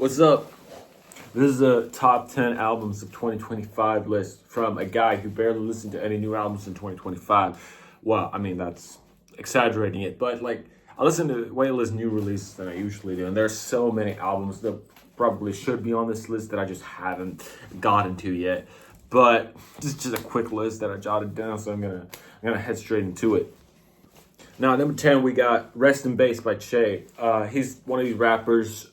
What's up? This is the top 10 albums of 2025 list from a guy who barely listened to any new albums in 2025. Well, I mean, that's exaggerating it, but like, I listen to way less new releases than I usually do, and there's so many albums that probably should be on this list that I just haven't gotten to yet. But this is just a quick list that I jotted down, so I'm gonna head straight into it. Now, number 10, we got Rest in Bass by Che. He's one of these rappers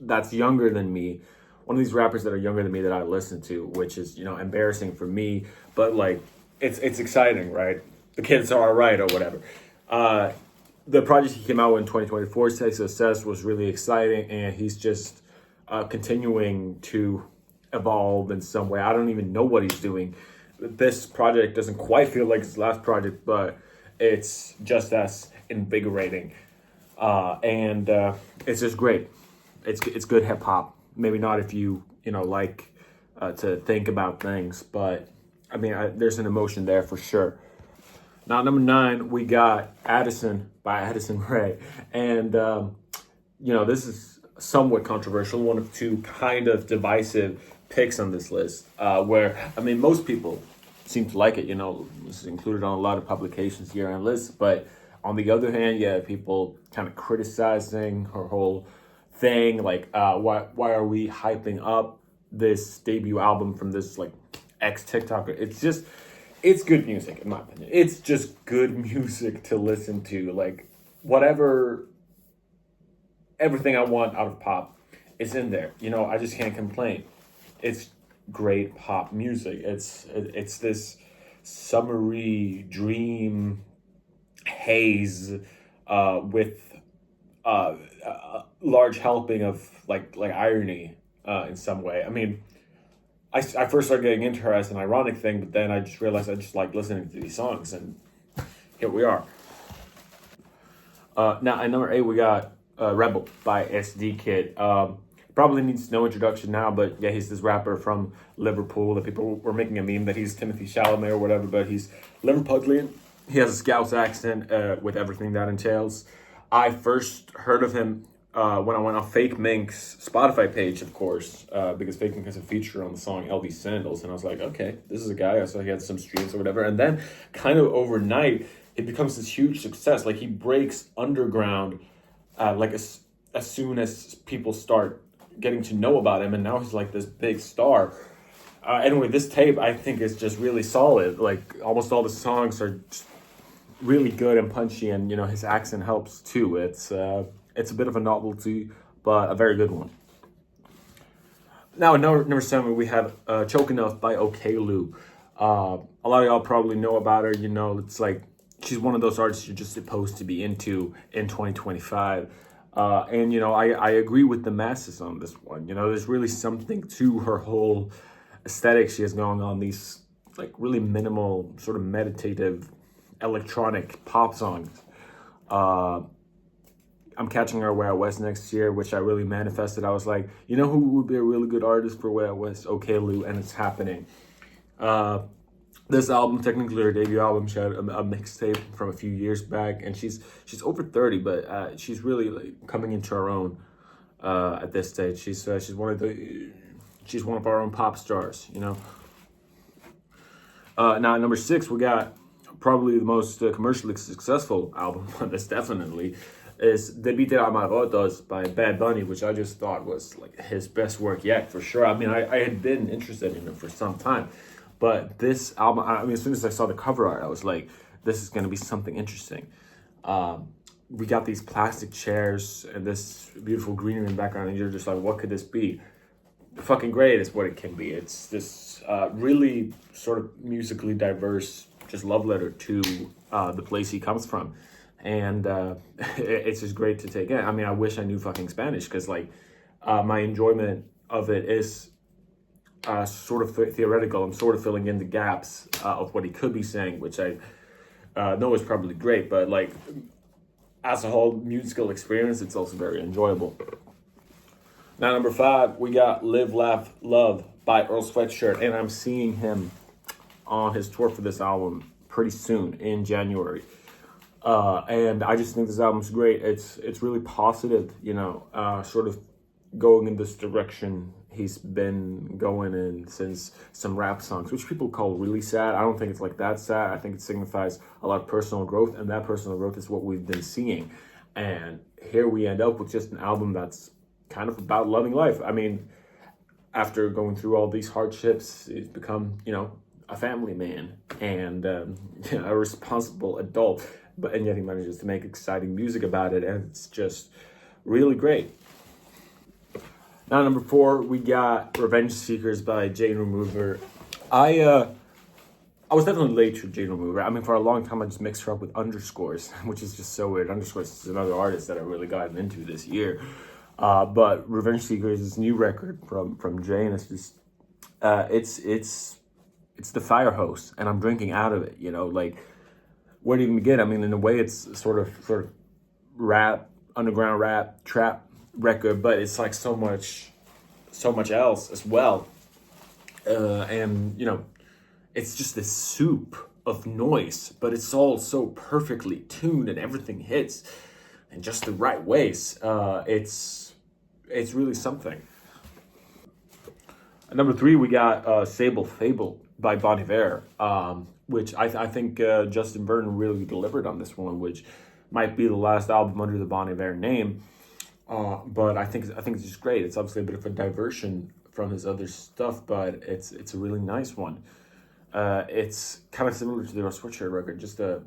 that's younger than me. One of these rappers that are younger than me that I listen to, which is, embarrassing for me. But, like, it's exciting, right? The kids are all right or whatever. The project he came out with in 2024, Success, was really exciting. And he's just continuing to evolve in some way. I don't even know what he's doing. This project doesn't quite feel like his last project, but it's just as invigorating, and it's just great. It's good hip hop. Maybe not if you like to think about things, but I mean there's an emotion there for sure. Now number 9, we got Addison by Addison Rae, and this is somewhat controversial, one of two kind of divisive picks on this list, where I mean most people seem to like it. This is included on a lot of publications here and lists. But on the other hand, yeah, people kind of criticizing her whole thing. Like, why are we hyping up this debut album from this like ex TikToker? It's good music in my opinion. It's just good music to listen to. Like everything I want out of pop is in there. I just can't complain. It's great pop music. It's this summery dream haze with a large helping of like irony in some way. I mean, I first started getting into her as an ironic thing, but then I just realized I just like listening to these songs, and here we are. Now at number 8, we got Rebel by Esdeekid. Probably needs no introduction now, but yeah, he's this rapper from Liverpool that people were making a meme that he's Timothy Chalamet or whatever, but he's Liverpudlian. He has a Scouse accent with everything that entails. I first heard of him when I went on Fake Mink's Spotify page, of course, because Fake Mink has a feature on the song LV Sandals, and I was like, okay, this is a guy. I saw he had some streams or whatever, and then kind of overnight, it becomes this huge success. Like, he breaks underground as soon as people start getting to know about him, and now he's like this big star. Anyway, this tape I think is just really solid. Like, almost all the songs are just really good and punchy, and his accent helps too. It's a bit of a novelty, but a very good one. Now at number 7, we have Choke Enough by Oklou. A lot of y'all probably know about her. It's like she's one of those artists you're just supposed to be into in 2025. And I agree with the masses on this one. There's really something to her whole aesthetic she has going on. These like really minimal, sort of meditative, electronic pop songs. I'm catching her Way Out West next year, which I really manifested. I was like, who would be a really good artist for Way Out West? Oklou, and it's happening. This album, technically her debut album, she had a mixtape from a few years back, and she's over 30, but she's really like coming into her own at this stage. She's one of our own pop stars, Now at number 6, we got probably the most commercially successful album on this, definitely, is Debí, fotos by Bad Bunny, which I just thought was like his best work yet, for sure. I mean, I had been interested in him for some time. But this album, I mean, as soon as I saw the cover art, I was like, this is going to be something interesting. We got these plastic chairs and this beautiful greenery in the background, and you're just like, what could this be? Fucking great is what it can be. It's this really sort of musically diverse, just love letter to the place he comes from. And it's just great to take in. I mean, I wish I knew fucking Spanish, because like my enjoyment of it is sort of theoretical. I'm sort of filling in the gaps of what he could be saying, which I know is probably great, but like as a whole musical experience, it's also very enjoyable. Now number 5, we got Live, Laugh, Love by Earl Sweatshirt, and I'm seeing him on his tour for this album pretty soon in January. And I just think this album's great. It's really positive, sort of going in this direction he's been going in since some rap songs, which people call really sad. I don't think it's like that sad. I think it signifies a lot of personal growth, and that personal growth is what we've been seeing. And here we end up with just an album that's kind of about loving life. I mean, after going through all these hardships, he's become, a family man and a responsible adult. And yet he manages to make exciting music about it, and it's just really great. Now, number 4, we got Revengeseekerz by Jane Remover. I was definitely late to Jane Remover. I mean, for a long time, I just mixed her up with Underscores, which is just so weird. Underscores is another artist that I really gotten into this year. But Revengeseekerz' new record from Jane is just, it's the fire hose, and I'm drinking out of it, like, where do you even begin? I mean, in a way, it's sort of rap, underground rap, trap record, but it's like so much else as well. And it's just this soup of noise, but it's all so perfectly tuned and everything hits in just the right ways. It's really something. At number 3, we got Sable, Fable by Vanisher, which I think Justin Vernon really delivered on this one, which might be the last album under the Vanisher name. But I think it's just great. It's obviously a bit of a diversion from his other stuff, but it's a really nice one. It's kind of similar to the Earl Sweatshirt record, just a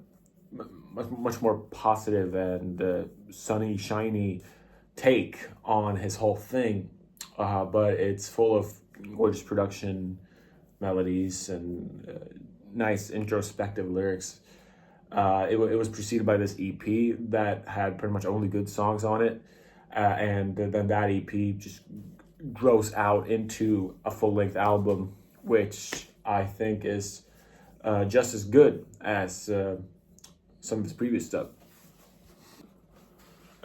much more positive and sunny, shiny take on his whole thing. But it's full of gorgeous production, melodies, and nice introspective lyrics. It was preceded by this EP that had pretty much only good songs on it. And then that EP just grows out into a full-length album, which I think is just as good as some of his previous stuff.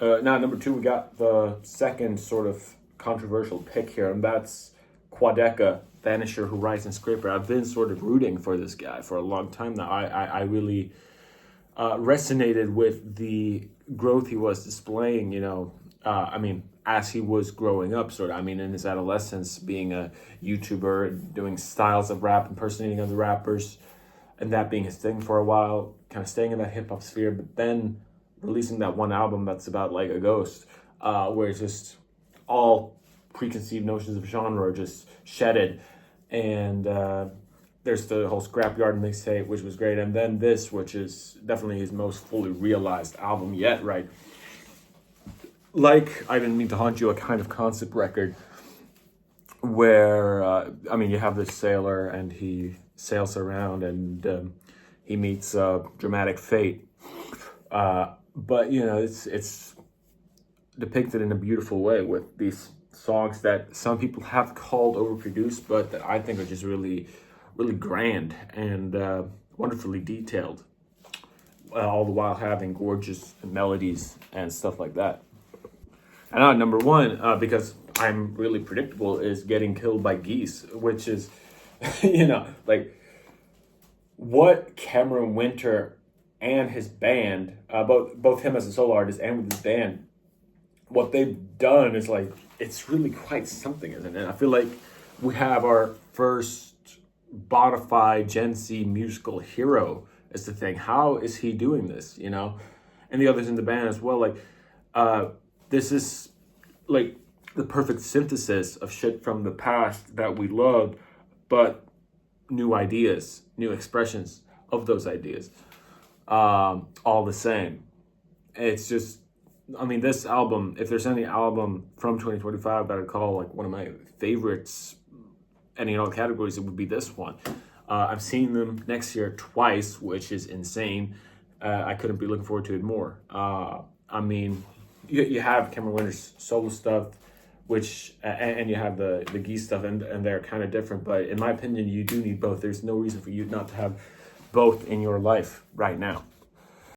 Now, at number 2, we got the second sort of controversial pick here, and that's Quadeca, Vanisher, who writes in Scraper. I've been sort of rooting for this guy for a long time now. I really resonated with the growth he was displaying, I mean, as he was growing up, sort of. I mean, in his adolescence, being a YouTuber, doing styles of rap, impersonating other rappers, and that being his thing for a while, kind of staying in that hip-hop sphere, but then releasing that one album that's about like a ghost, where it's just all preconceived notions of genre are just shedded. And there's the whole Scrapyard mixtape, which was great. And then this, which is definitely his most fully realized album yet, right? Like I Didn't Mean to Haunt You, a kind of concept record where, you have this sailor and he sails around and he meets dramatic fate. But, it's depicted in a beautiful way with these songs that some people have called overproduced, but that I think are just really, really grand and wonderfully detailed, all the while having gorgeous melodies and stuff like that. And now number 1, because I'm really predictable, is Getting Killed by Geese, which is, what Cameron Winter and his band, both him as a solo artist and with his band, what they've done is it's really quite something, isn't it? I feel like we have our first bonafide Gen Z musical hero is the thing. How is he doing this, And the others in the band as well. This is the perfect synthesis of shit from the past that we loved, but new ideas, new expressions of those ideas, all the same. It's just, this album, if there's any album from 2025 that I'd call one of my favorites, and in all categories, it would be this one. I've seen them next year twice, which is insane. I couldn't be looking forward to it more. You have Cameron Winter's solo stuff, which and you have the Geese stuff, and they're kind of different. But in my opinion, you do need both. There's no reason for you not to have both in your life right now.